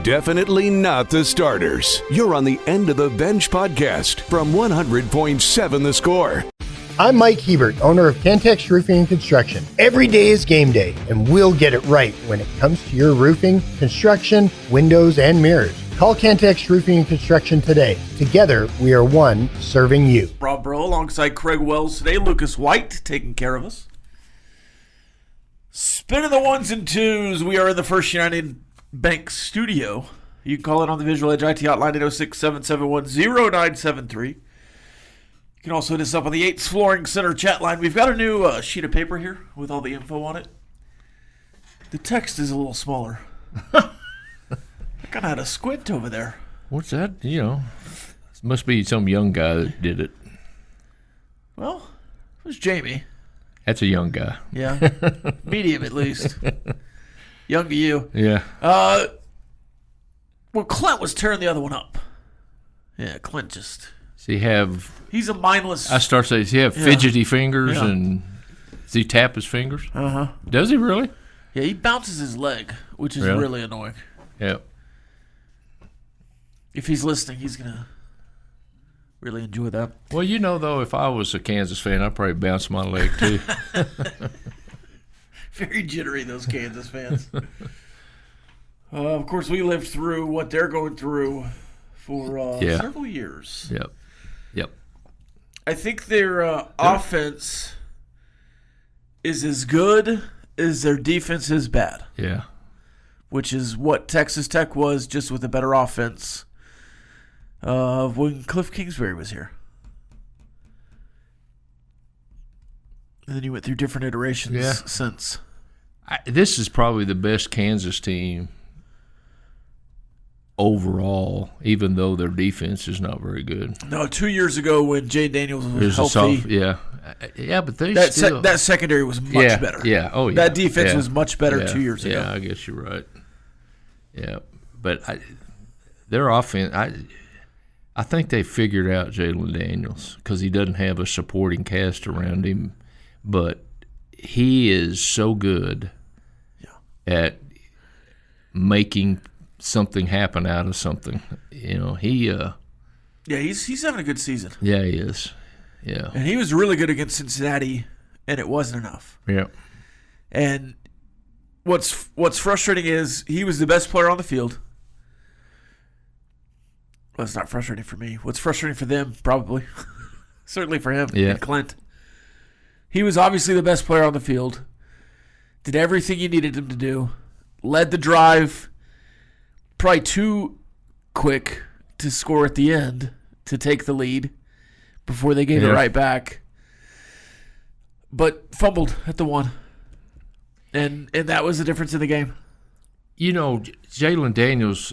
Definitely not the starters. You're on the End of the Bench podcast from 100.7 The Score. I'm Mike Hebert, owner of Cantex Roofing and Construction. Every day is game day, and we'll get it right when it comes to your roofing, construction, windows, and mirrors. Call Cantex Roofing and Construction today. Together, we are one serving you. Rob Breaux alongside Craig Wells today. Lucas White taking care of us. Spinning the ones and twos. We are in the First United Bank studio. You can call it on the Visual Edge IT hotline at 806-771-0973. You can also hit us up on the 8th Flooring Center chat line. We've got a new sheet of paper here with all the info on it. The text is a little smaller. I kind of had a squint over there. What's that? You know, it must be some young guy that did it. Well, it was Jamie. That's a young guy. Yeah. Medium, at least. Young to you. Yeah. Well, Clint was tearing the other one up. Yeah, Clint just... He's a mindless... I start saying, does he have fidgety fingers and does he tap his fingers? Uh-huh. Does he really? Yeah, he bounces his leg, which is really annoying. Yeah. If he's listening, he's going to really enjoy that. Well, you know, though, if I was a Kansas fan, I'd probably bounce my leg, too. Very jittery, those Kansas fans. Of course, we lived through what they're going through for several years. Yep. I think their offense is as good as their defense is bad. Yeah. Which is what Texas Tech was, just with a better offense when Cliff Kingsbury was here. And then you went through different iterations since. This is probably the best Kansas team overall, even though their defense is not very good. No, 2 years ago when Jay Daniels was healthy. But that secondary was much better. Yeah, That defense was much better 2 years ago. Yeah, I guess you're right. Yeah, but their offense, I think they figured out Jalen Daniels because he doesn't have a supporting cast around him, but he is so good at making something happen out of something. You know, he's having a good season. Yeah, he is. Yeah. And he was really good against Cincinnati, and it wasn't enough. Yeah. And what's frustrating is he was the best player on the field. Well, it's not frustrating for me. What's frustrating for them, probably. Certainly for him and Clint. He was obviously the best player on the field. Did everything you needed him to do. Led the drive. Probably too quick to score at the end to take the lead before they gave it right back. But fumbled at the one. And that was the difference in the game. You know, Jalen Daniels,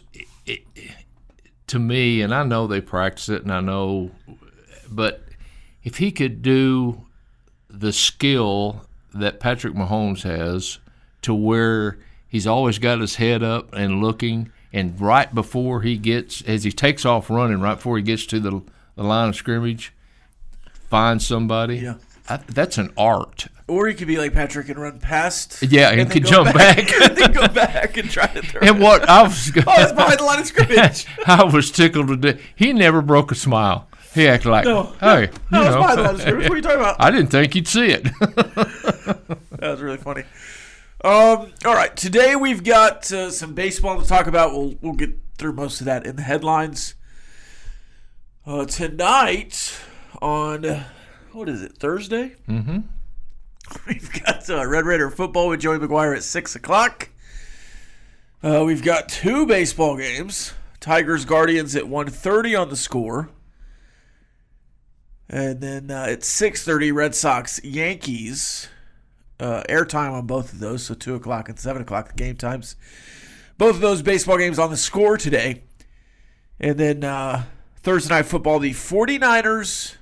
to me, and I know they practice it, and I know, but if he could do the skill that Patrick Mahomes has to where he's always got his head up and looking, and right before as he takes off running, right before he gets to the line of scrimmage, find somebody. Yeah. That's an art. Or he could be like Patrick and run past. Yeah, and could jump back. And then go back and try to throw. And what I was that's behind the line of scrimmage. I was tickled to death. He never broke a smile. He acted like, hey, it's behind the line of scrimmage. What are you talking about? I didn't think you'd see it. That was really funny. All right, today we've got some baseball to talk about. We'll get through most of that in the headlines. Tonight on, what is it, Thursday? Mm-hmm. We've got Red Raider football with Joey McGuire at 6 o'clock. We've got two baseball games. Tigers-Guardians at 1:30 on the Score. And then at 6:30, Red Sox-Yankees. Airtime on both of those, so 2 o'clock and 7 o'clock, the game times. Both of those baseball games on the Score today. And then Thursday Night Football, the 49ers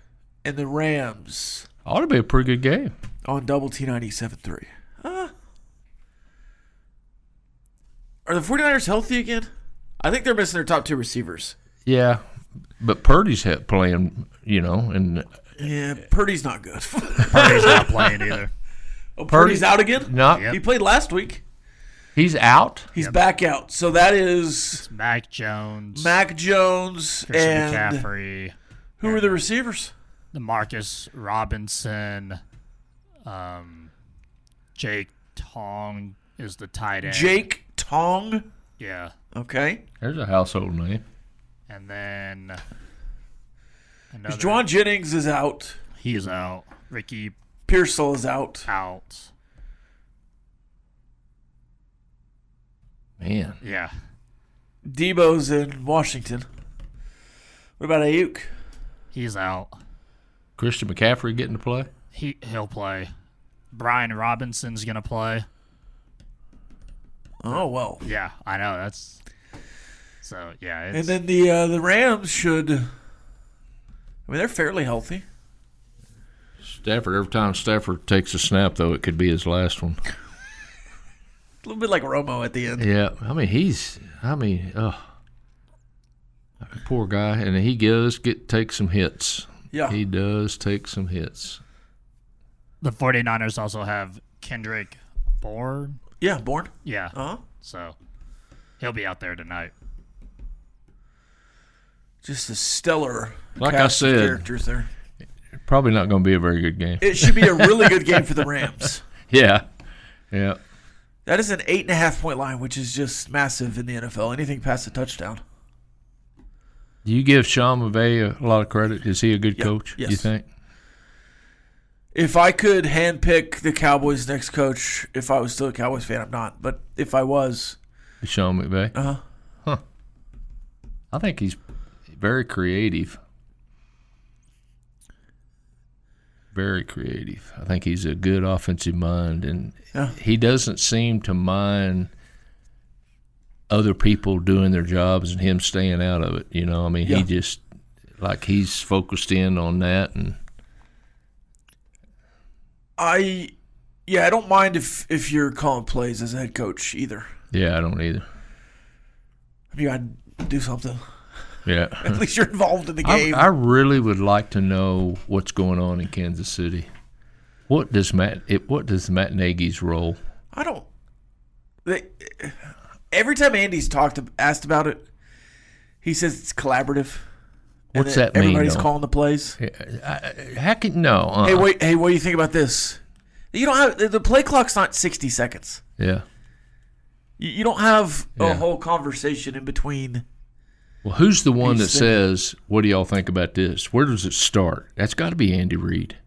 and the Rams. Ought to be a pretty good game. On Double T 97.3. Are the 49ers healthy again? I think they're missing their top two receivers. Yeah, but Purdy's playing, and yeah, Purdy's not good. Purdy's not playing either. Oh, Purdy's out again? No. Yep. He played last week. He's out? He's back out. So that is It's Mac Jones, Christian and McCaffrey. Who are the receivers? Marcus Robinson, Jake Tong is the tight end. Jake Tong? Yeah. Okay. There's a household name. And then Juwan Jennings is out. He is out. Ricky Pearsall is out. Man. Yeah. Debo's in Washington. What about Ayuk? He's out. Christian McCaffrey getting to play? He'll play. Brian Robinson's gonna play. Oh well. Yeah, I know. That's so. Yeah. And then the Rams should. I mean, they're fairly healthy. Stafford. Every time Stafford takes a snap, though, it could be his last one. A little bit like Romo at the end. Yeah, I mean, poor guy, and he does take some hits. Yeah. He does take some hits. The 49ers also have Kendrick Bourne. Yeah, Bourne. Yeah. Uh-huh. So he'll be out there tonight. Just a stellar like cast I of said, characters there. Probably not going to be a very good game. It should be a really good game for the Rams. Yeah. That is an 8.5-point line, which is just massive in the NFL. Anything past a touchdown. Do you give Sean McVay a lot of credit? Is he a good coach, yes. you think? If I could handpick the Cowboys' next coach, if I was still a Cowboys fan, I'm not. But if I was. Sean McVay? Uh-huh. Huh. I think he's very creative. Very creative. I think he's a good offensive mind, and he doesn't seem to mind other people doing their jobs and him staying out of it. You know, I mean, he just he's focused in on that. And I don't mind if you're calling plays as a head coach either. Yeah, I don't either. You got to do something. Yeah. At least you're involved in the game. I really would like to know what's going on in Kansas City. What does Matt Nagy's role? I don't. Every time Andy's asked about it, he says it's collaborative. What's that mean? Everybody's calling the plays. No. Hey, what do you think about this? You don't have the play clock's not 60 seconds. Yeah. You don't have a whole conversation in between. Well, who's the one that says, "What do y'all think about this?" Where does it start? That's got to be Andy Reid.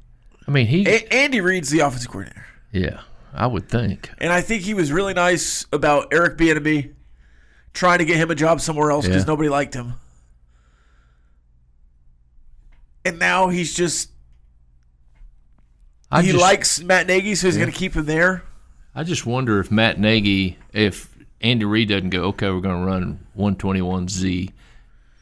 I mean, Andy Reid's the offensive coordinator. Yeah, I would think. And I think he was really nice about Eric Bieniemy trying to get him a job somewhere else because nobody liked him. And now he's just likes Matt Nagy, so he's going to keep him there. I just wonder if Matt Nagy, if Andy Reid doesn't go, okay, we're going to run 121Z,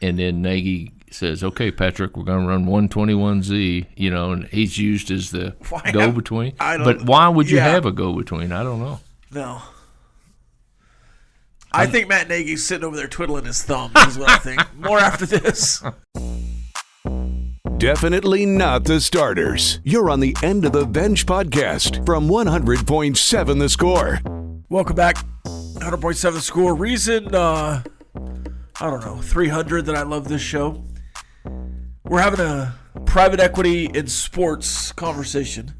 and then Nagy says, okay, Patrick, we're going to run 121Z, and he's used as the go-between. But why would you have a go-between? I don't know. No. I think Matt Nagy's sitting over there twiddling his thumbs is what I think. More after this. Definitely not the starters. You're on the End of the Bench podcast from 100.7 The Score. Welcome back. 100.7 The Score. Reason, 300 that I love this show. We're having a private equity in sports conversation.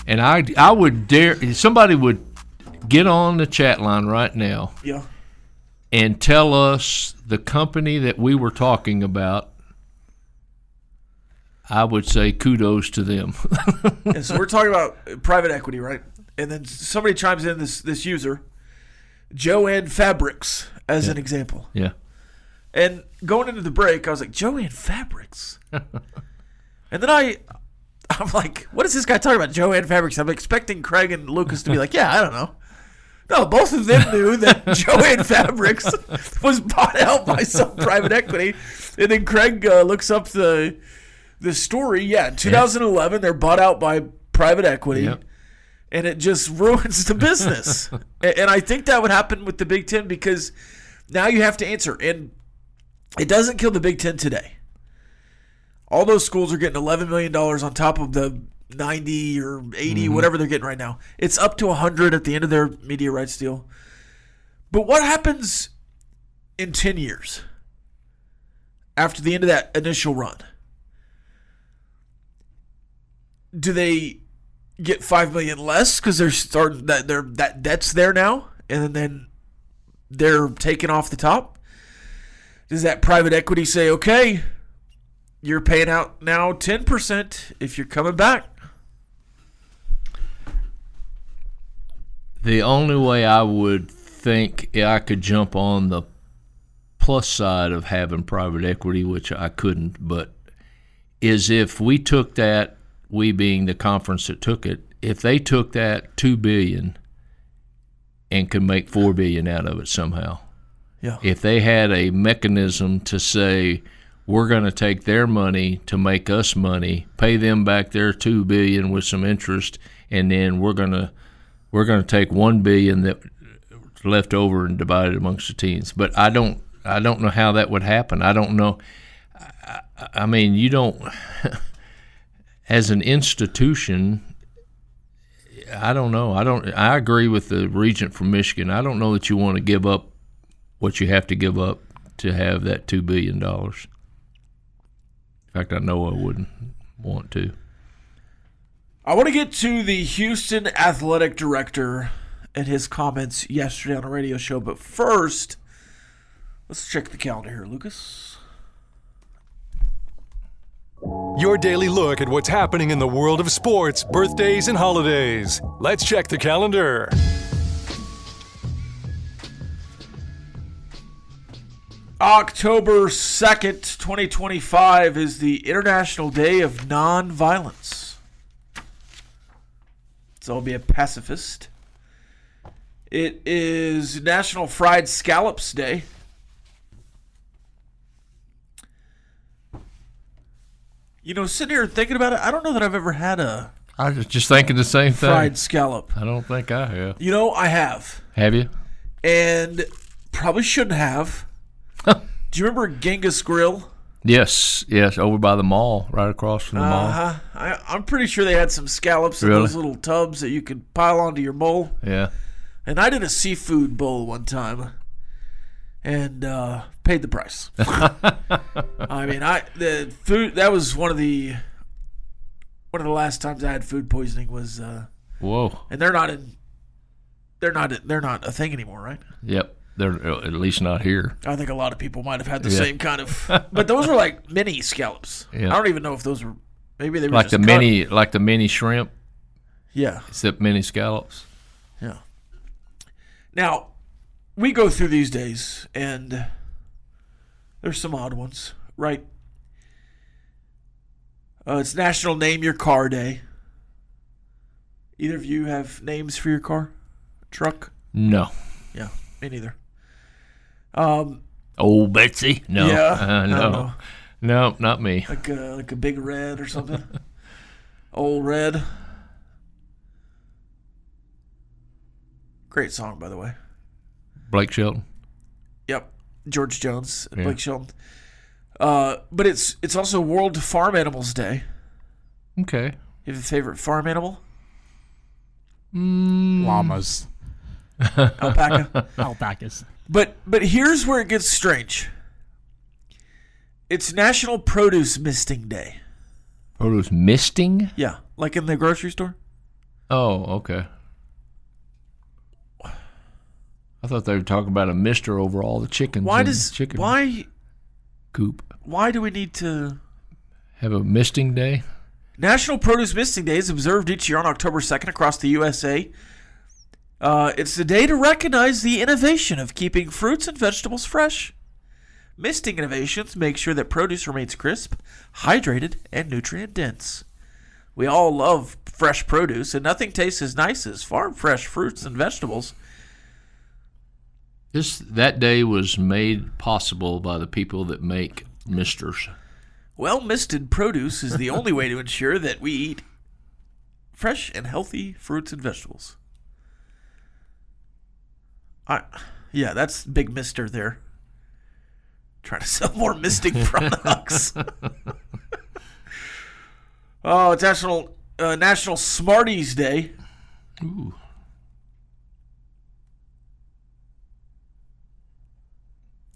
And I would dare, somebody would get on the chat line right now and tell us the company that we were talking about. I would say kudos to them. So we're talking about private equity, right? And then somebody chimes in, this user, Joanne Fabrics, as an example. Yeah. And going into the break, I was like, Joanne Fabrics? And then I'm like, what is this guy talking about, Joanne Fabrics? I'm expecting Craig and Lucas to be like, I don't know. No, both of them knew that Joanne Fabrics was bought out by some private equity. And then Craig looks up the story. Yeah, in 2011, they're bought out by private equity. Yep. And it just ruins the business. And I think that would happen with the Big Ten because now you have to answer. And it doesn't kill the Big Ten today. All those schools are getting $11 million on top of the 90 or 80, whatever they're getting right now. It's up to 100 at the end of their media rights deal. But what happens in 10 years after the end of that initial run? Do they get $5 million less because they're starting that debt's there now, and then they're taken off the top? Does that private equity say, okay, you're paying out now 10% if you're coming back? The only way I would think I could jump on the plus side of having private equity, which I couldn't, but is if we took that, we being the conference that took it, if they took that $2 billion and could make $4 billion out of it somehow. Yeah. If they had a mechanism to say, we're going to take their money to make us money, pay them back their $2 billion with some interest, and then we're going to take $1 billion that left over and divide it amongst the teams. But I don't know how that would happen. I don't know. I mean, you don't. As an institution, I don't know. I agree with the regent from Michigan. I don't know that you want to give up what you have to give up to have that $2 billion. In fact, I know I wouldn't want to. I want to get to the Houston athletic director and his comments yesterday on a radio show, but first, let's check the calendar here, Lucas. Your daily look at what's happening in the world of sports, birthdays, and holidays. Let's check the calendar. October 2nd, 2025 is the International Day of Nonviolence. So I'll be a pacifist. It is National Fried Scallops Day. You know, sitting here thinking about it, I don't know that I've ever had a I was just thinking the same thing. fried scallop. I don't think I have. You know, I have. Have you? And probably shouldn't have. Do you remember Genghis Grill? Yes, over by the mall, right across from the mall. I'm pretty sure they had some scallops in those little tubs that you could pile onto your bowl. Yeah. And I did a seafood bowl one time and paid the price. I mean, the food, that was one of the last times I had food poisoning was whoa. And they're not a thing anymore, right? Yep. They're at least not here. I think a lot of people might have had the same kind of, but those were like mini scallops. Yeah. I don't even know if those were, maybe they were like just the mini shrimp. Yeah. Except mini scallops. Yeah. Now, we go through these days, and there's some odd ones, right? It's National Name Your Car Day. Either of you have names for your car? Truck? No. Yeah, me neither. Old Betsy? No. Yeah. No. No, not me. Like a Big Red or something? Old Red. Great song, by the way. Blake Shelton? Yep. George Jones and Blake Shelton. But it's also World Farm Animals Day. Okay. You have a favorite farm animal? Llamas. Alpaca? Alpacas. But here's where it gets strange. It's National Produce Misting Day. Produce misting? Yeah, like in the grocery store. Oh, okay. I thought they were talking about a mister over all the chickens. Why coop? Why do we need to have a misting day? National Produce Misting Day is observed each year on October 2nd across the USA. It's the day to recognize the innovation of keeping fruits and vegetables fresh. Misting innovations make sure that produce remains crisp, hydrated, and nutrient-dense. We all love fresh produce, and nothing tastes as nice as farm-fresh fruits and vegetables. That day was made possible by the people that make misters. Well-misted produce is the only way to ensure that we eat fresh and healthy fruits and vegetables. Yeah, that's big mister there. Trying to sell more misting products. Oh, it's National National Smarties Day. Ooh.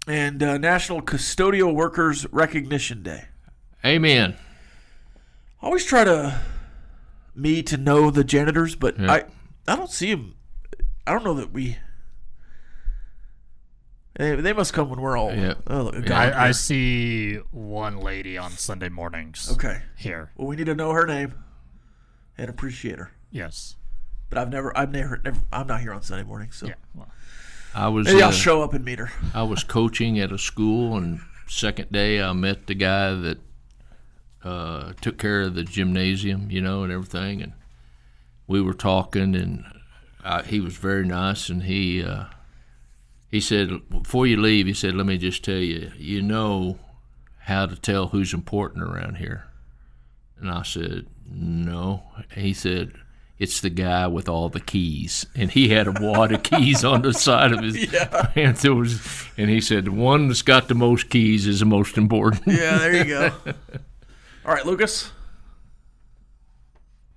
And National Custodial Workers Recognition Day. Amen. I always try to know the janitors, but I don't see them. I don't know that we. They must come when we're all. Yeah. I see one lady on Sunday mornings. Okay. Here. Well, we need to know her name and appreciate her. Yes. But I'm not here on Sunday mornings, so Yeah. Well, maybe I'll show up and meet her. I was coaching at a school, and second day I met the guy that took care of the gymnasium, and everything, and we were talking, and he was very nice, and he said, before you leave, he said, let me just tell you, you know how to tell who's important around here. And I said, no. He said, it's the guy with all the keys. And he had a wad of keys on the side of his pants. And he said, the one that's got the most keys is the most important. Yeah, there you go. All right, Lucas.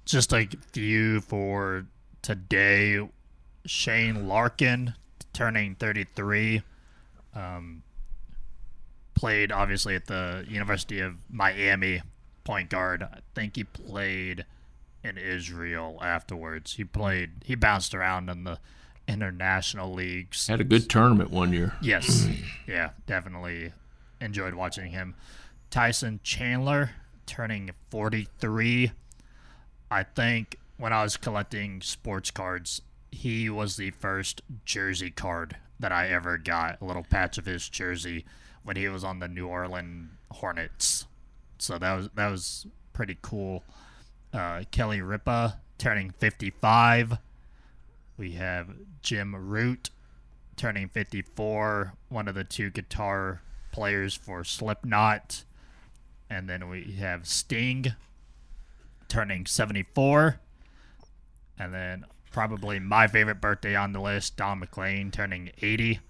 just a few for today. Shane Larkin, turning 33. Played, obviously, at the University of Miami, point guard. I think he played in Israel afterwards. He bounced around in the international leagues. Had a good tournament one year. Yes. Yeah, definitely enjoyed watching him. Tyson Chandler, turning 43. I think when I was collecting sports cards, he was the first jersey card that I ever got, a little patch of his jersey when he was on the New Orleans Hornets. So that was pretty cool. Kelly Ripa, turning 55. We have Jim Root, turning 54, one of the two guitar players for Slipknot. And then we have Sting, turning 74. And then probably my favorite birthday on the list, Don McLean, turning 80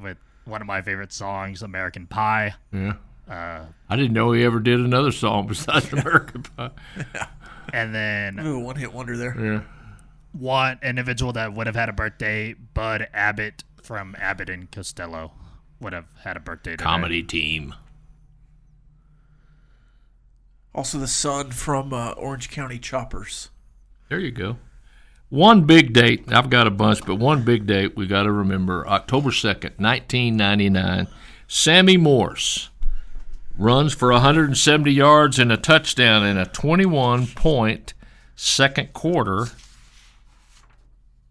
with one of my favorite songs, American Pie. Yeah. I didn't know he ever did another song besides American Pie. And then Ooh, one-hit wonder there. Yeah. one individual that would have had a birthday, Bud Abbott from Abbott and Costello, would have had a birthday today. Comedy team. Also the son from Orange County Choppers. There you go. One big date, I've got a bunch, but one big date we got to remember, October 2nd, 1999, Sammy Morse runs for 170 yards and a touchdown in a 21-point second quarter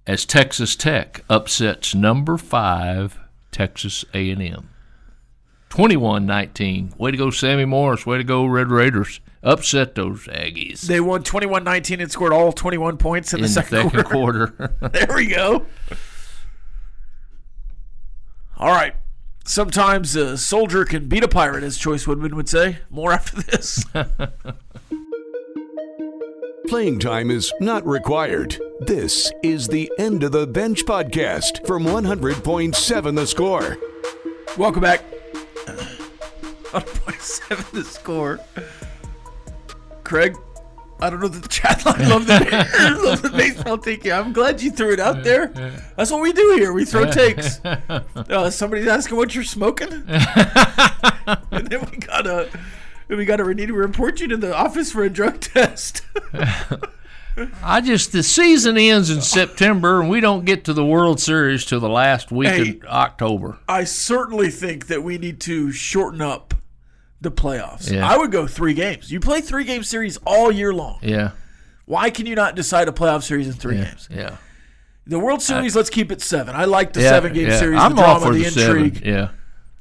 as Texas Tech upsets number 5 Texas A&M. 21-19. Way to go, Sammy Morse. Way to go, Red Raiders. Upset those Aggies. They won 21-19 and scored all 21 points in the second quarter. There we go. All right. Sometimes a soldier can beat a pirate, as Choice Woodman would say. More after this. Playing time is not required. This is the End of the Bench podcast from 100.7 The Score. Welcome back. 100.7 The Score. Craig, I don't know that the chat line love the baseball take. I'm glad you threw it out there. That's what we do here. We throw takes. Somebody's asking what you're smoking, and then we gotta need to report you to the office for a drug test. The season ends in September, and we don't get to the World Series till the last week of October. I certainly think that we need to shorten up the playoffs. Yeah. I would go 3 games. You play 3-game series all year long. Yeah. Why can you not decide a playoff series in 3 games? Yeah. The World Series, let's keep it 7. I like the 7-game series, I'm the all drama, for the intrigue. 7. Yeah.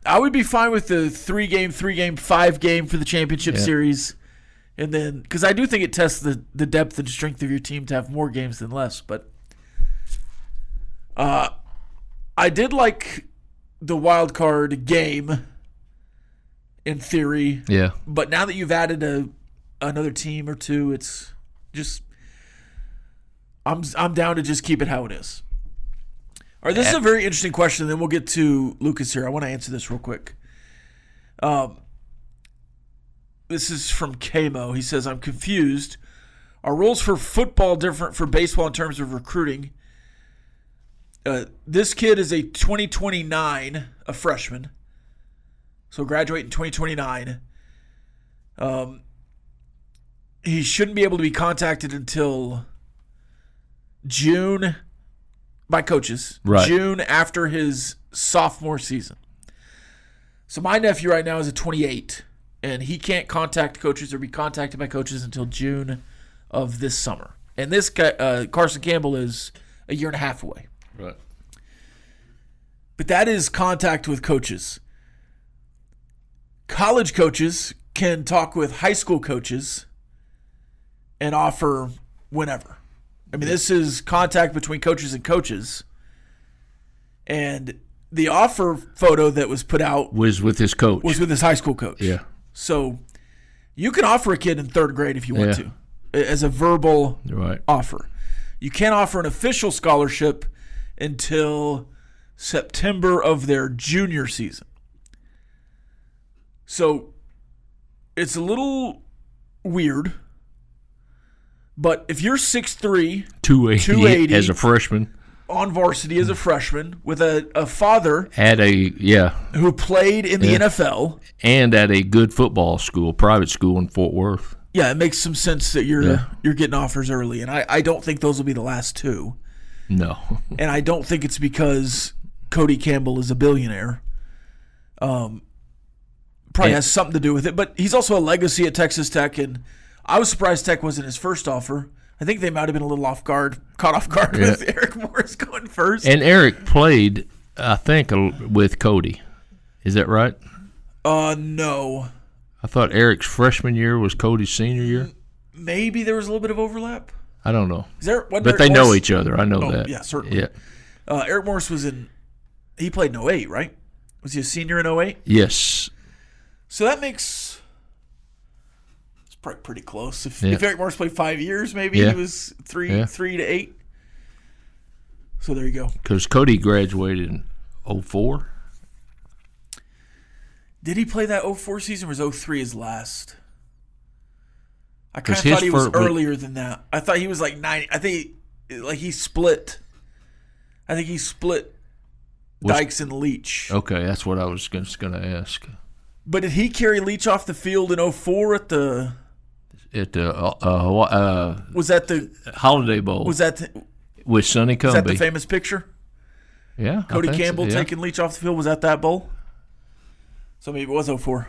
I would be fine with the 3-game, 5-game for the championship series. And then, because I do think it tests the depth and strength of your team to have more games than less. But I did like the wild card game in theory. Yeah. But now that you've added another team or two, it's just I'm down to just keep it how it is. All right, this is a very interesting question, and then we'll get to Lucas here. I want to answer this real quick. This is from Kamo. He says, I'm confused. Are rules for football different for baseball in terms of recruiting? This kid is a 2029, a freshman. So graduate in 2029. He shouldn't be able to be contacted until June by coaches. Right. June after his sophomore season. So my nephew right now is a 28, and he can't contact coaches or be contacted by coaches until June of this summer. And this guy, Carson Campbell, is a year and a half away. Right. But that is contact with coaches. College coaches can talk with high school coaches and offer whenever. I mean, this is contact between coaches and coaches. And the offer photo that was put out was with his coach. Was with his high school coach. Yeah. So you can offer a kid in third grade if you want to, as a verbal offer. You can't offer an official scholarship until September of their junior season. So it's a little weird. But if you're 6'3", 280 as a freshman, on varsity as a freshman with a father who played in the NFL and at a good football school, private school in Fort Worth. Yeah, it makes some sense that you're getting offers early, and I don't think those will be the last two. No. And I don't think it's because Cody Campbell is a billionaire. Probably has something to do with it, but he's also a legacy at Texas Tech, and I was surprised Tech wasn't his first offer. I think they might have been a little caught off guard with Eric Morris going first. And Eric played, I think, with Cody. Is that right? No. I thought Eric's freshman year was Cody's senior year. Maybe there was a little bit of overlap. I don't know. But they know each other. I know that. Yeah, certainly. Yeah. Eric Morris he played in 08, right? Was he a senior in 08? Yes. So that makes... probably pretty close. If Eric Morris played 5 years, maybe he was 3 to 8. So there you go. Because Cody graduated in 04. Did he play that 04 season, or was 03 his last? I kind of thought he was earlier than that. I thought he was like 90. I think he split. I think he split Dykes and Leach. Okay, that's what I was just going to ask. But did he carry Leach off the field in 04 at the... was that the Holiday Bowl? Was that with Sonny Cumbie? Was that the famous picture? Yeah, Cody Campbell taking Leach off the field. Was that bowl? So maybe it was 04.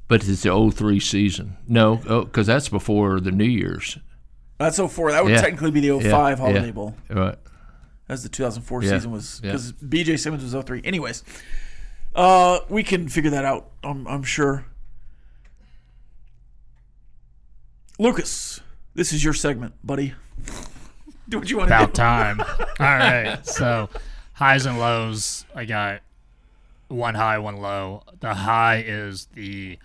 But it's the 03 season. No, because that's before the New Year's. That's 04. That would technically be the 05 Holiday Bowl. Right. As the 2004 season was, because B.J. Simmons was 03. Anyways, we can figure that out. I'm sure. Lucas, this is your segment, buddy. Do what you want to do. About time. All right. So, highs and lows. I got one high, one low. The high is it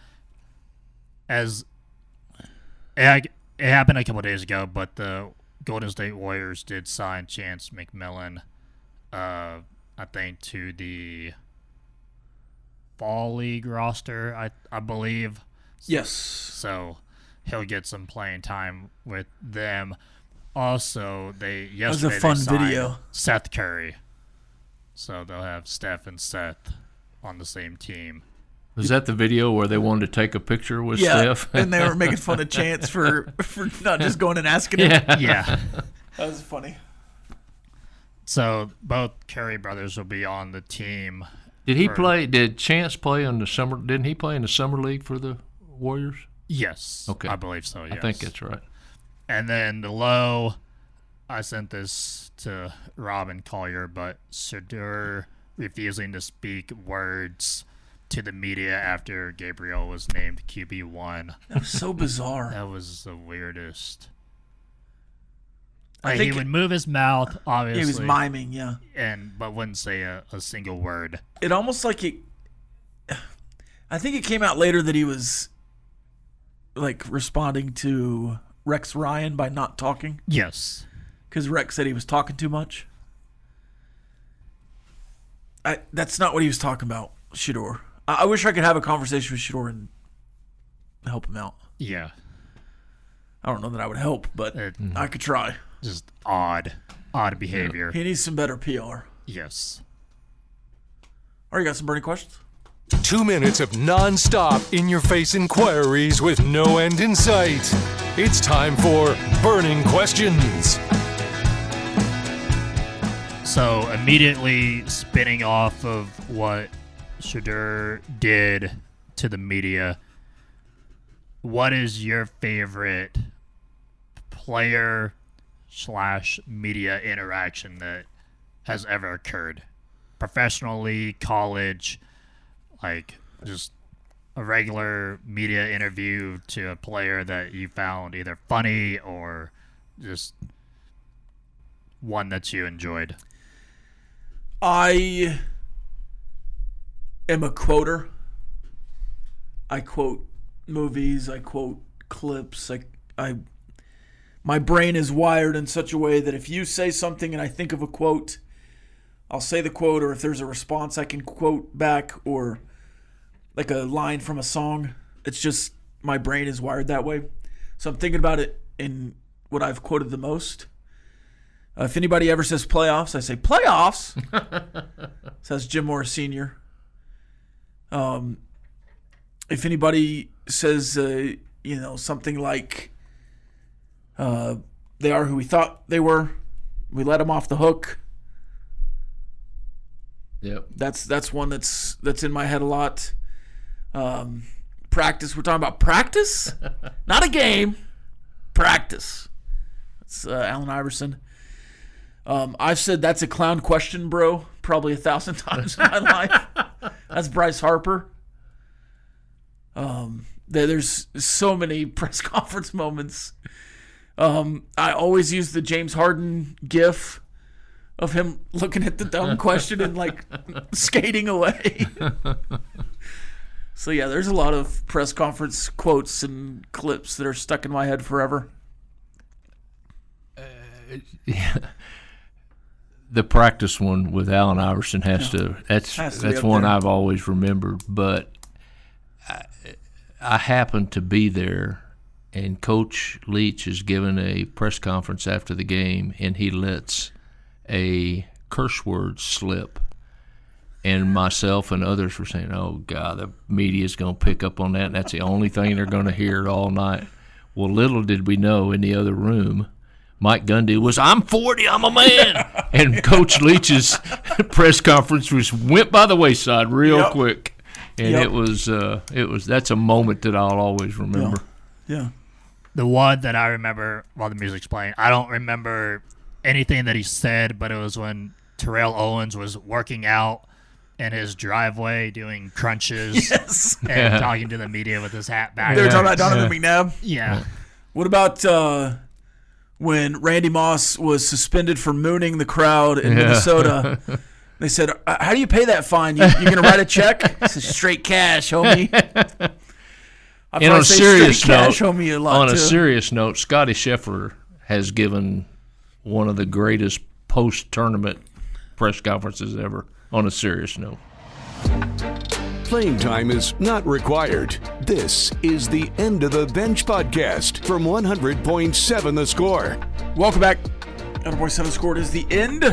happened a couple of days ago, but the Golden State Warriors did sign Chance McMillan, I think, to the Fall League roster, I believe. Yes. So he'll get some playing time with them. Also, yesterday that was a fun they signed video. Seth Curry. So they'll have Steph and Seth on the same team. Was that the video where they wanted to take a picture with Steph? And they were making fun of Chance for not just going and asking him. Yeah. That was funny. So both Curry brothers will be on the team. Did Chance play in the summer? Didn't he play in the summer league for the Warriors? Yes. Okay. I believe so, yes. I think that's right. And then the low, I sent this to Robin Collier, but Surdur refusing to speak words to the media after Gabriel was named QB1. That was so bizarre. That was the weirdest. I think he would move his mouth, obviously. He was miming, yeah. But wouldn't say a single word. It almost like I think it came out later that he was like responding to Rex Ryan by not talking. Yes. Because Rex said he was talking too much. That's not what he was talking about, Shedeur. I wish I could have a conversation with Shedeur and help him out. Yeah. I don't know that I would help, but I could try. Just odd behavior. He needs some better PR. Yes. All right, you got some burning questions? 2 minutes of non-stop in-your-face inquiries with no end in sight. It's time for Burning Questions. So immediately spinning off of what Shadur did to the media, what is your favorite player/media interaction that has ever occurred? Professionally, college, like just a regular media interview to a player that you found either funny or just one that you enjoyed. I am a quoter. I quote movies. I quote clips. My brain is wired in such a way that if you say something and I think of a quote, I'll say the quote, or if there's a response I can quote back, or like a line from a song. It's just my brain is wired that way. So I'm thinking about it in what I've quoted the most. If anybody ever says playoffs, I say playoffs. Says Jim Morris Sr. If anybody says, something like they are who we thought they were, we let them off the hook. Yep. That's one that's in my head a lot. Practice. We're talking about practice, not a game. Practice. It's Allen Iverson. I've said that's a clown question, bro, probably 1,000 times in my life. That's Bryce Harper. There's so many press conference moments. I always use the James Harden gif of him looking at the dumb question and like skating away. So yeah, there's a lot of press conference quotes and clips that are stuck in my head forever. Yeah. The practice one with Allen Iverson has to that's one I've always remembered. But I happened to be there, and Coach Leach is giving a press conference after the game, and he lets a curse word slip. And myself and others were saying, oh, God, the media's going to pick up on that, and that's the only thing they're going to hear all night. Well, little did we know in the other room, Mike Gundy was, I'm 40, I'm a man. And Coach Leach's press conference went by the wayside real quick. And it was that's a moment that I'll always remember. Yeah. The one that I remember while the music's playing, I don't remember anything that he said, but it was when Terrell Owens was working out in his driveway doing crunches and talking to the media with his hat back. They were talking about Donovan McNabb? Yeah. What about when Randy Moss was suspended for mooning the crowd in Minnesota? They said, how do you pay that fine? You going to write a check? He said, straight cash, homie. And on a serious note, homie, a lot on too. a serious note, Scotty Scheffler has given one of the greatest post-tournament press conferences ever, on a serious note. Playing time is not required. This is the End of the Bench podcast from 100.7 The Score. Welcome back. 100.7 The Score. It is the end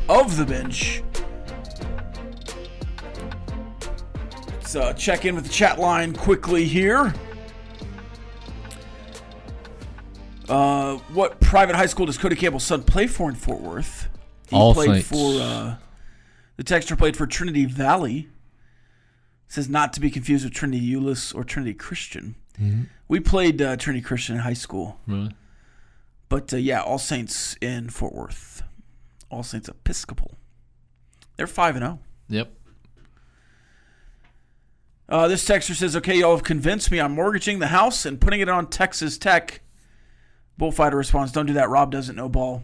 of the bench. Let's check in with the chat line quickly here. What private high school does Cody Campbell's son play for in Fort Worth? He played for the texter played for Trinity Valley. It says not to be confused with Trinity Euless or Trinity Christian. Mm-hmm. We played Trinity Christian in high school. Really? But All Saints in Fort Worth. All Saints Episcopal. They're 5-0. Yep. This texter says, okay, y'all have convinced me I'm mortgaging the house and putting it on Texas Tech. Bullfighter responds, don't do that. Rob doesn't know ball.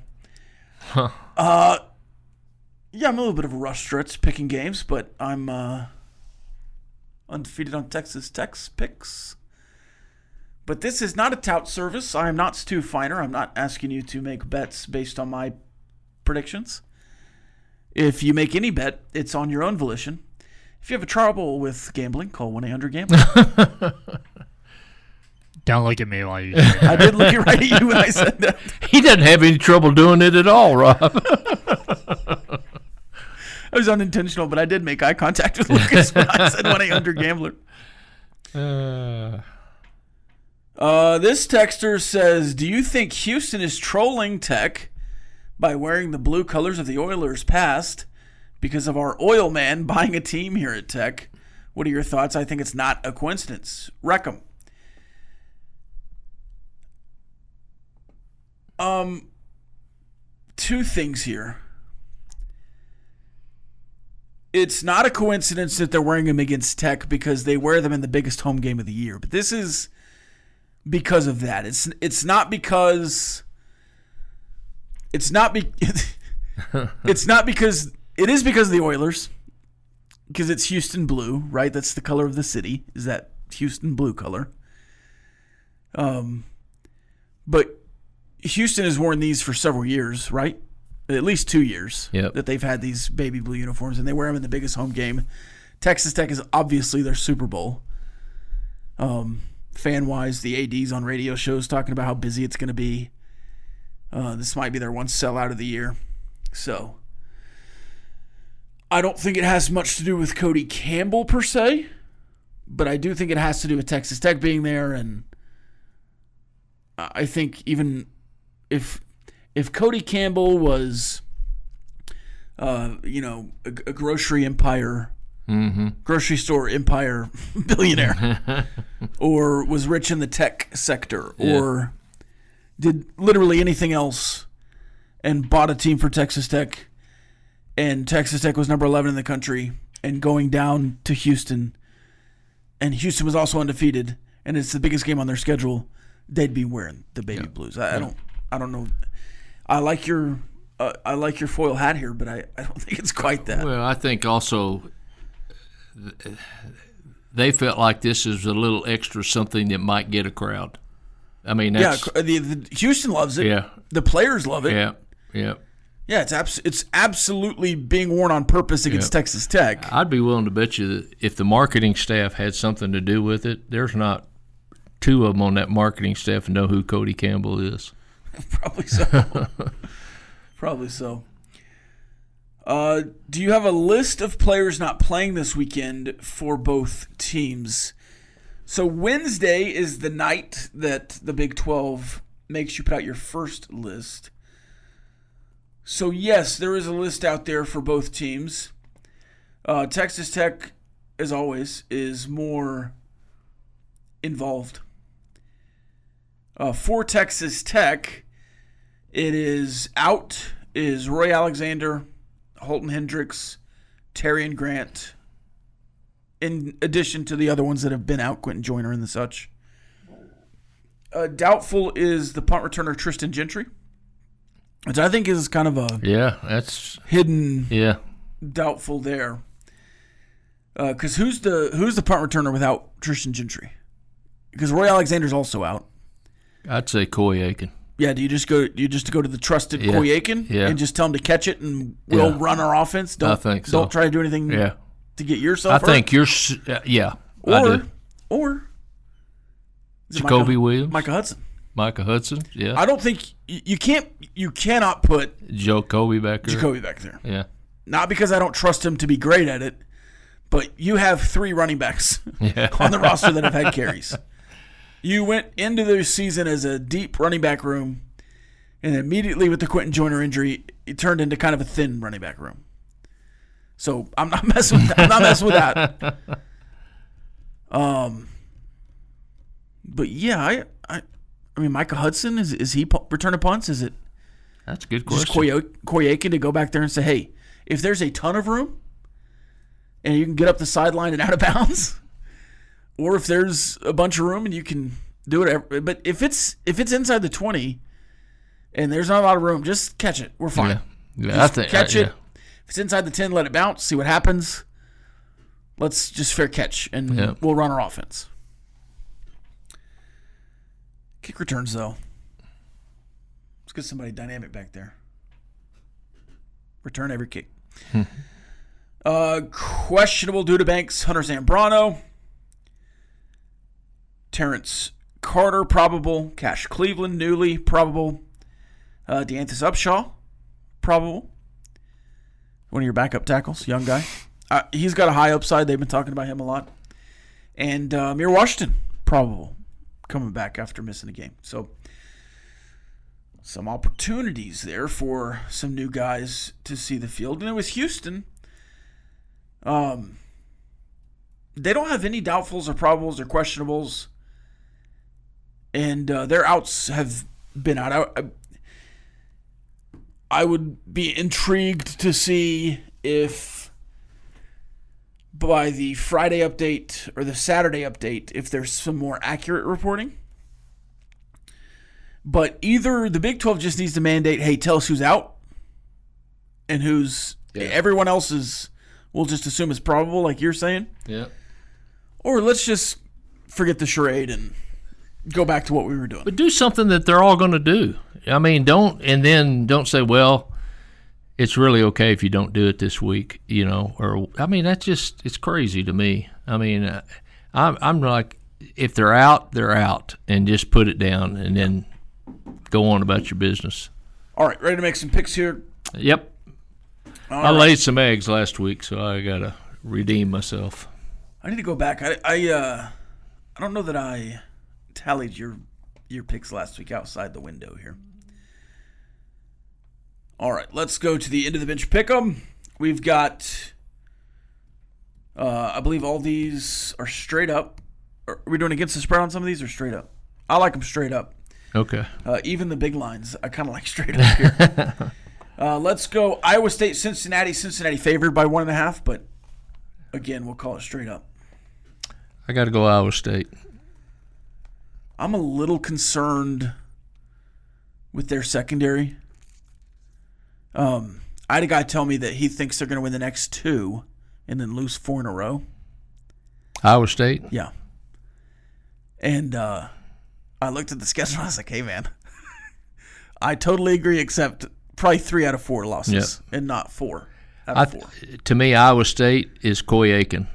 Huh. Yeah, I'm a little bit of a rough stretch picking games, but I'm undefeated on Texas Tech's picks. But this is not a tout service. I am not Stu Feiner. I'm not asking you to make bets based on my predictions. If you make any bet, it's on your own volition. If you have trouble with gambling, call 1-800-GAMBLER. Don't look at me while you do it. I did look right at you when I said that. He doesn't have any trouble doing it at all, Rob. It was unintentional, but I did make eye contact with Lucas when I said 1-800-GAMBLER. This texter says, do you think Houston is trolling Tech by wearing the blue colors of the Oilers past because of our oil man buying a team here at Tech? What are your thoughts? I think it's not a coincidence. Wreck 'em. Two things here. It's not a coincidence that they're wearing them against Tech because they wear them in the biggest home game of the year. But this is because of that. It's not because it is because of the Oilers, because it's Houston blue, right? That's the color of the city, is that Houston blue color. But Houston has worn these for several years, right? At least 2 years that they've had these baby blue uniforms, and they wear them in the biggest home game. Texas Tech is obviously their Super Bowl. Fan-wise, the ADs on radio shows talking about how busy it's going to be. This might be their one sellout of the year. So, I don't think it has much to do with Cody Campbell per se, but I do think it has to do with Texas Tech being there, and I think even if Cody Campbell was, a grocery empire, grocery store empire billionaire, or was rich in the tech sector, or did literally anything else and bought a team for Texas Tech, and Texas Tech was number 11 in the country, and going down to Houston, and Houston was also undefeated, and it's the biggest game on their schedule, they'd be wearing the baby blues. I don't know. I like your foil hat here, but I don't think it's quite that. Well, I think also they felt like this is a little extra something that might get a crowd. I mean, the Houston loves it. Yeah, the players love it. Yeah. It's absolutely being worn on purpose against Texas Tech. I'd be willing to bet you that if the marketing staff had something to do with it, there's not two of them on that marketing staff who know who Cody Campbell is. Probably so. Probably so. Do you have a list of players not playing this weekend for both teams? So Wednesday is the night that the Big 12 makes you put out your first list. So yes, there is a list out there for both teams. Texas Tech, as always, is more involved. For Texas Tech, it is out is Roy Alexander, Holton Hendricks, Terrian Grant, in addition to the other ones that have been out, Quentin Joyner and the such. Doubtful is the punt returner Tristan Gentry, which I think is kind of a that's hidden doubtful there. Because who's the punt returner without Tristan Gentry? Because Roy Alexander's also out. I'd say Coy Aiken. Yeah, do you just go to the trusted Coy Aiken and just tell him to catch it and we'll run our offense? I think so. Don't try to do anything to get yourself hurt. I think you're Or Jacoby Williams, Micah Hudson. Yeah. I don't think you cannot put Jacoby back there. Yeah. Not because I don't trust him to be great at it, but you have 3 running backs on the roster that have had carries. You went into the season as a deep running back room, and immediately with the Quentin Joyner injury, it turned into kind of a thin running back room. So I'm not messing with that. But yeah, I mean, Micah Hudson, is he returning punts? Is it? That's a good question. Just Coy Aiken to go back there and say, hey, if there's a ton of room, and you can get up the sideline and out of bounds. Or if there's a bunch of room and you can do whatever. But if it's inside the 20 and there's not a lot of room, just catch it. We're fine. Yeah. Catch it. If it's inside the 10, let it bounce, see what happens. Let's just fair catch, and we'll run our offense. Kick returns, though. Let's get somebody dynamic back there. Return every kick. Questionable due to Banks, Hunter Zambrano. Terrence Carter, probable. Cash Cleveland, Newly, probable. DeAnthony Upshaw, probable. One of your backup tackles, young guy. He's got a high upside. They've been talking about him a lot. And Amir Washington, probable, coming back after missing a game. So some opportunities there for some new guys to see the field. And with Houston, they don't have any doubtfuls or probables or questionables. And their outs have been out. I would be intrigued to see if by the Friday update or the Saturday update, if there's some more accurate reporting. But either the Big 12 just needs to mandate, hey, tell us who's out and who's everyone else we'll just assume is probable, like you're saying. Yeah. Or let's just forget the charade and go back to what we were doing. But do something that they're all going to do. I mean, don't say, well, it's really okay if you don't do it this week, or I mean, it's crazy to me. I mean, I'm like, if they're out, and just put it down and then go on about your business. All right, ready to make some picks here? Yep. I laid some eggs last week, so I got to redeem myself. I need to go back. I don't know that I tallied your picks last week outside the window here. All right, let's go to the end of the bench pick'em. We've got, I believe all these are straight up. Are we doing against the spread on some of these or straight up? I like them straight up. Okay. Even the big lines, I kind of like straight up here. Let's go Iowa State, Cincinnati. Cincinnati favored by 1.5, but again, we'll call it straight up. I got to go Iowa State. I'm a little concerned with their secondary. I had a guy tell me that he thinks they're going to win the next 2 and then lose 4 in a row. Iowa State? Yeah. And I looked at the schedule and I was like, hey, man, I totally agree, except probably 3 out of 4 losses and not 4 out of 4. To me, Iowa State is Coy Aiken.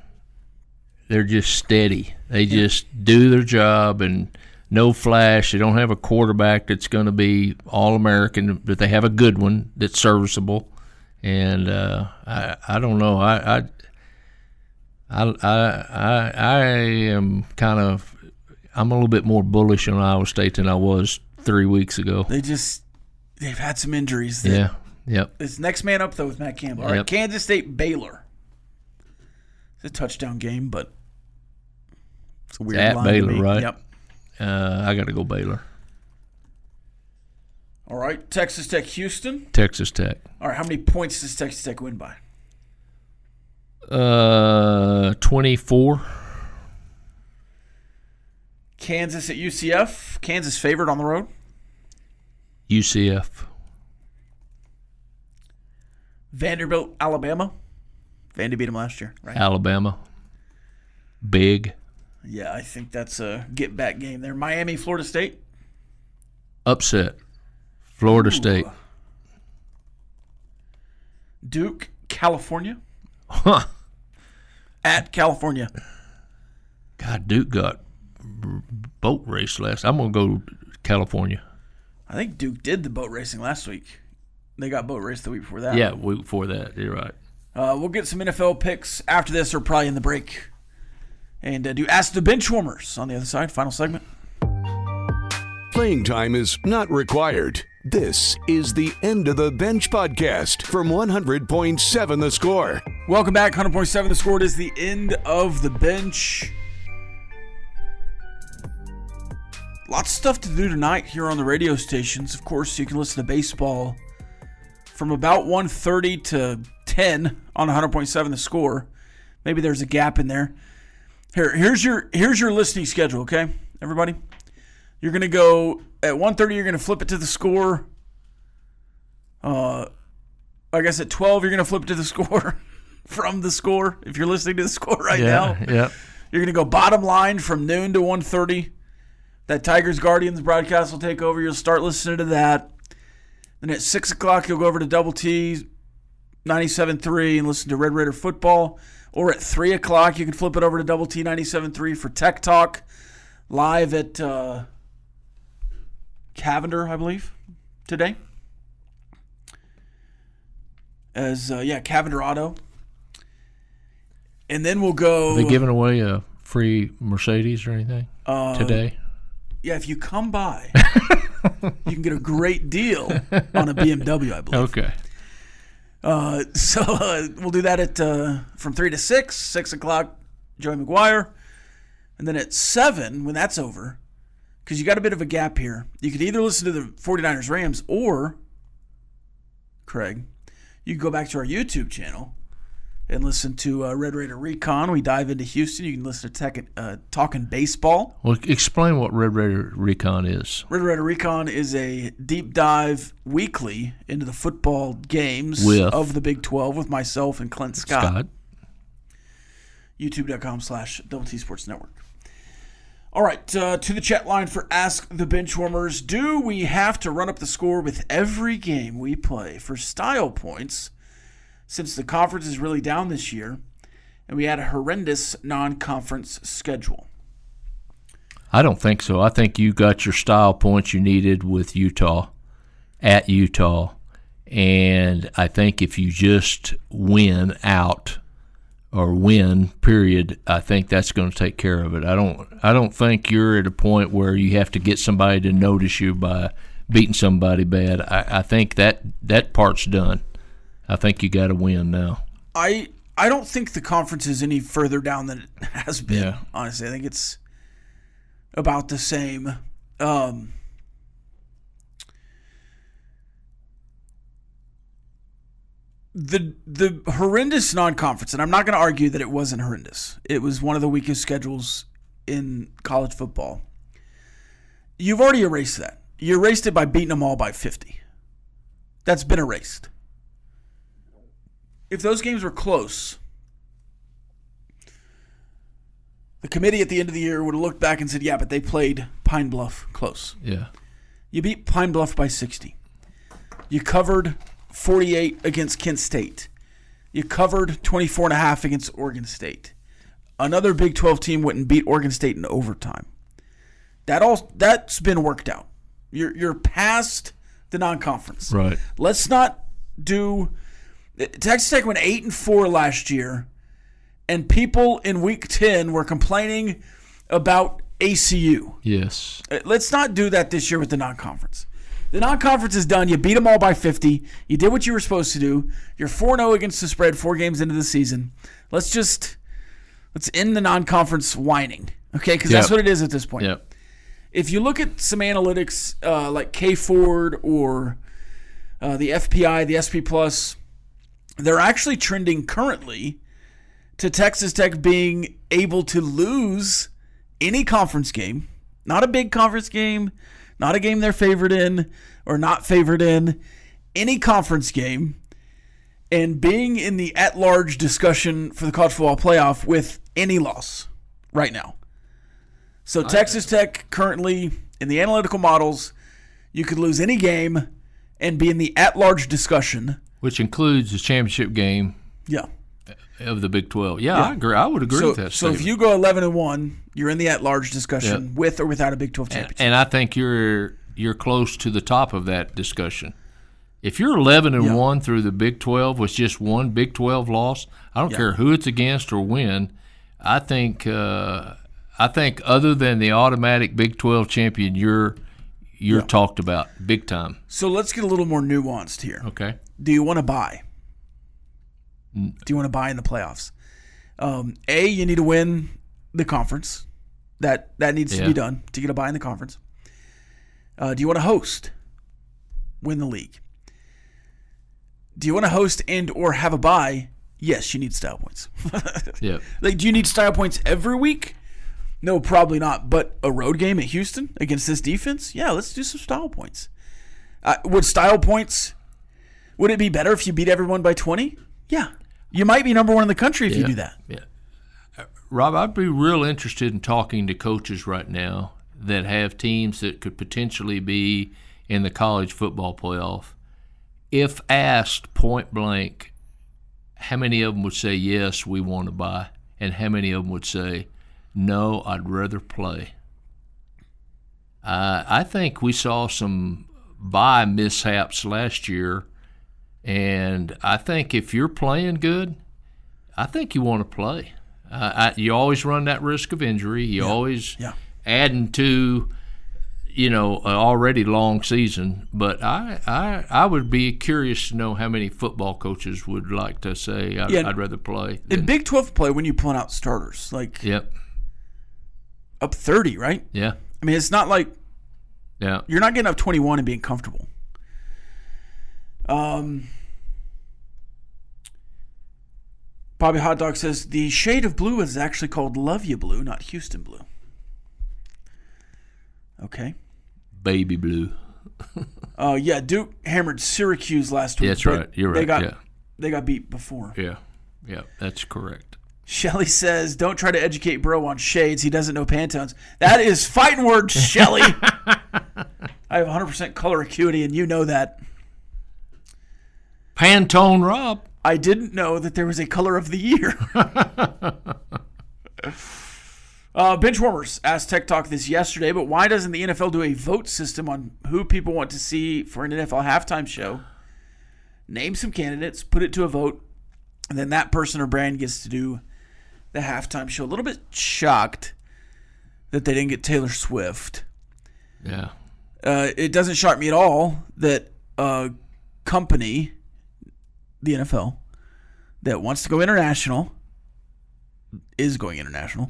They're just steady. They just do their job and no flash. They don't have a quarterback that's going to be All-American, but they have a good one that's serviceable. And I don't know. I am I'm a little bit more bullish on Iowa State than I was 3 weeks ago. They've had some injuries. Yep. It's next man up though with Matt Campbell. All right, Kansas State, Baylor. It's a touchdown game, but it's a weird at line Baylor, to me. right? Yep. I got to go Baylor. All right, Texas Tech, Houston. Texas Tech. All right, how many points does Texas Tech win by? 24. Kansas at UCF. Kansas favored on the road. UCF. Vanderbilt, Alabama. Vandy beat them last year, right? Alabama. Big. Yeah, I think that's a get-back game there. Miami, Florida State. Upset. Florida State. Duke, California. Huh. At California. God, Duke got boat race last. I'm going to go California. I think Duke did the boat racing last week. They got boat race the week before that. Yeah, week before that. You're right. We'll get some NFL picks after this or probably in the break. And do Ask the Benchwarmers on the other side. Final segment. Playing time is not required. This is the End of the Bench podcast from 100.7 The Score. Welcome back. 100.7 The Score. It is the End of the Bench. Lots of stuff to do tonight here on the radio stations. Of course, you can listen to baseball from about 1:30 to 10 on 100.7 The Score. Maybe there's a gap in there. Here's your listening schedule, okay, everybody? You're going to go at 1:30, you're going to flip it to The Score. I guess at 12, you're going to flip it to The Score from The Score, if you're listening to The Score right now. Yeah. You're going to go bottom line from noon to 1:30. That Tigers Guardians broadcast will take over. You'll start listening to that. Then at 6 o'clock, you'll go over to Double T 97.3 and listen to Red Raider football. Or at 3 o'clock, you can flip it over to Double T 97.3 for Tech Talk. live at Cavender, I believe, today. As Cavender Auto. And then we'll go. Are they giving away a free Mercedes or anything today? Yeah, if you come by, you can get a great deal on a BMW, I believe. Okay. So we'll do that at from 3 to 6, 6 o'clock, Joey McGuire. And then at 7, when that's over, because you got a bit of a gap here, you could either listen to the 49ers Rams or, Craig, you can go back to our YouTube channel and listen to Red Raider Recon. We dive into Houston. You can listen to Talking Baseball. Well, explain what Red Raider Recon is. Red Raider Recon is a deep dive weekly into the football games of the Big 12 with myself and Clint Scott. YouTube.com/Double T Sports Network. All right, to the chat line for Ask the Benchwarmers. Do we have to run up the score with every game we play for style points since the conference is really down this year and we had a horrendous non-conference schedule? I don't think so. I think you got your style points you needed with Utah, at Utah, and I think if you just win out or win, period, I think that's going to take care of it. I don't think you're at a point where you have to get somebody to notice you by beating somebody bad. I think that part's done. I think you got to win now. I don't think the conference is any further down than it has been, yeah. Honestly. I think it's about the same. The horrendous non-conference, and I'm not going to argue that it wasn't horrendous. It was one of the weakest schedules in college football. You've already erased that. You erased it by beating them all by 50. That's been erased. If those games were close, the committee at the end of the year would have looked back and said, yeah, but they played Pine Bluff close. Yeah. You beat Pine Bluff by 60. You covered 48 against Kent State. You covered 24.5 against Oregon State. Another Big 12 team went and beat Oregon State in overtime. That's been worked out. You're past the non-conference. Right. Let's not do. Texas Tech went 8-4 last year, and people in Week 10 were complaining about ACU. Yes. Let's not do that this year with the non-conference. The non-conference is done. You beat them all by 50. You did what you were supposed to do. You're 4-0 against the spread 4 games into the season. Let's end the non-conference whining, okay? Because that's what it is at this point. Yep. If you look at some analytics like K-Ford or the FPI, the SP+, they're actually trending currently to Texas Tech being able to lose any conference game, not a big conference game, not a game they're favored in or not favored in, any conference game, and being in the at-large discussion for the college football playoff with any loss right now. So Texas Tech currently, in the analytical models, you could lose any game and be in the at-large discussion. Which includes the championship game of the Big 12. Yeah, I agree. I would agree with that statement. So if you go 11-1, you're in the at-large discussion with or without a Big 12 championship. And I think you're close to the top of that discussion. If you're 11-1 through the Big 12 with just one Big 12 loss, I don't care who it's against or when. I think other than the automatic Big 12 champion, you're talked about big time. So let's get a little more nuanced here. Okay. Do you want to buy? Do you want to buy in the playoffs? You need to win the conference. That needs to be done to get a buy in the conference. Do you want to host? Win the league. Do you want to host and or have a buy? Yes, you need style points. Yeah. Like, do you need style points every week? No, probably not. But a road game at Houston against this defense? Yeah, let's do some style points. Would it be better if you beat everyone by 20? Yeah. You might be number one in the country if you do that. Yeah. Rob, I'd be real interested in talking to coaches right now that have teams that could potentially be in the college football playoff. If asked point blank, how many of them would say, yes, we want to buy, and how many of them would say, no, I'd rather play? I think we saw some bye mishaps last year, and I think if you're playing good, I think you want to play. You always run that risk of injury. You always adding to, an already long season. But I would be curious to know how many football coaches would like to say I'd rather play. In Big 12 play, when you pull out starters, up 30, right? Yeah. I mean, it's not like you're not getting up 21 and being comfortable. Bobby Hot Dog says the shade of blue is actually called Love You Blue, not Houston Blue. Okay. Baby blue. Duke hammered Syracuse last week. That's right. You're right. They got beat before. Yeah, that's correct. Shelly says, don't try to educate Breaux on shades. He doesn't know Pantones. That is fighting words, Shelly. I have 100% color acuity, and you know that. Pantone Rob. I didn't know that there was a color of the year. Benchwarmers asked Tech Talk this yesterday, but why doesn't the NFL do a vote system on who people want to see for an NFL halftime show? Name some candidates, put it to a vote, and then that person or brand gets to do the halftime show. A little bit shocked that they didn't get Taylor Swift. Yeah. It doesn't shock me at all that a company, the NFL, that wants to go international, is going international,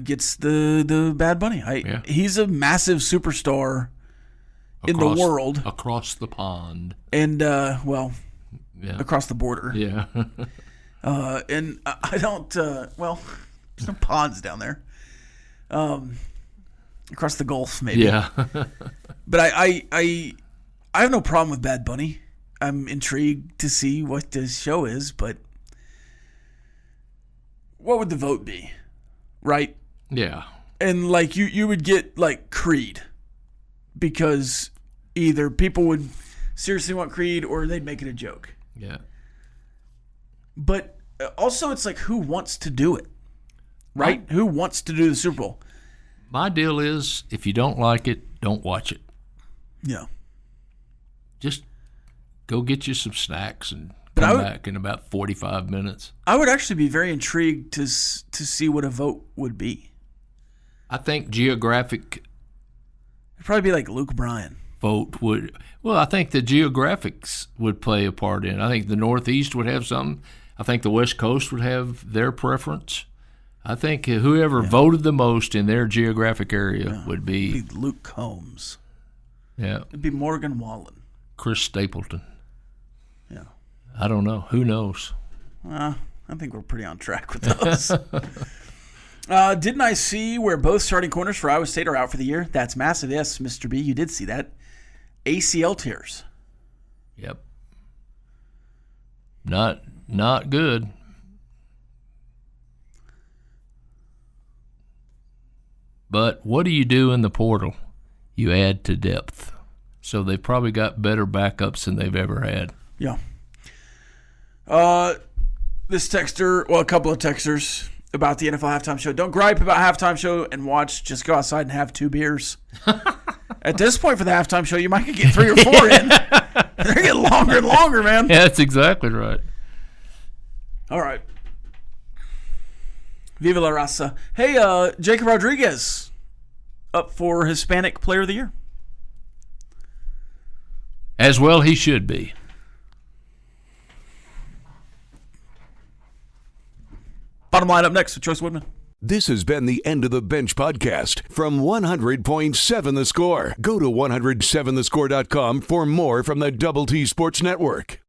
gets the Bad Bunny. He's a massive superstar in the world. Across the pond. And, across the border. Yeah. And I don't, there's no ponds down there. Across the Gulf, maybe. Yeah. But I have no problem with Bad Bunny. I'm intrigued to see what this show is, but what would the vote be? Right? Yeah. And you would get Creed, because either people would seriously want Creed or they'd make it a joke. Yeah. But also it's who wants to do it? Right? Who wants to do the Super Bowl? My deal is, if you don't like it, don't watch it. Yeah. Just go get you some snacks and come back in about 45 minutes. I would actually be very intrigued to see what a vote would be. I think geographic... It'd probably be Luke Bryan. Vote would... Well, I think the geographics would play a part in it. I think the Northeast would have something. I think the West Coast would have their preference. I think whoever voted the most in their geographic area would be... It'd be Luke Combs. Yeah. It'd be Morgan Wallen. Chris Stapleton. Yeah. I don't know. Who knows? I think we're pretty on track with those. Didn't I see where both starting corners for Iowa State are out for the year? That's massive. Yes, Mr. B, you did see that. ACL tears. Yep. Not good. But what do you do in the portal? You add to depth. So they've probably got better backups than they've ever had. Yeah. This texter, a couple of texters about the NFL halftime show. Don't gripe about halftime show and watch. Just go outside and have 2 beers. At this point for the halftime show, you might get 3 or 4 in. They're getting longer and longer, man. Yeah, that's exactly right. All right. Viva la raza. Hey, Jacob Rodriguez up for Hispanic Player of the Year. As well he should be. Bottom line up next with Trace Woodman. This has been the End of the Bench podcast from 100.7 The Score. Go to 107thescore.com for more from the Double T Sports Network.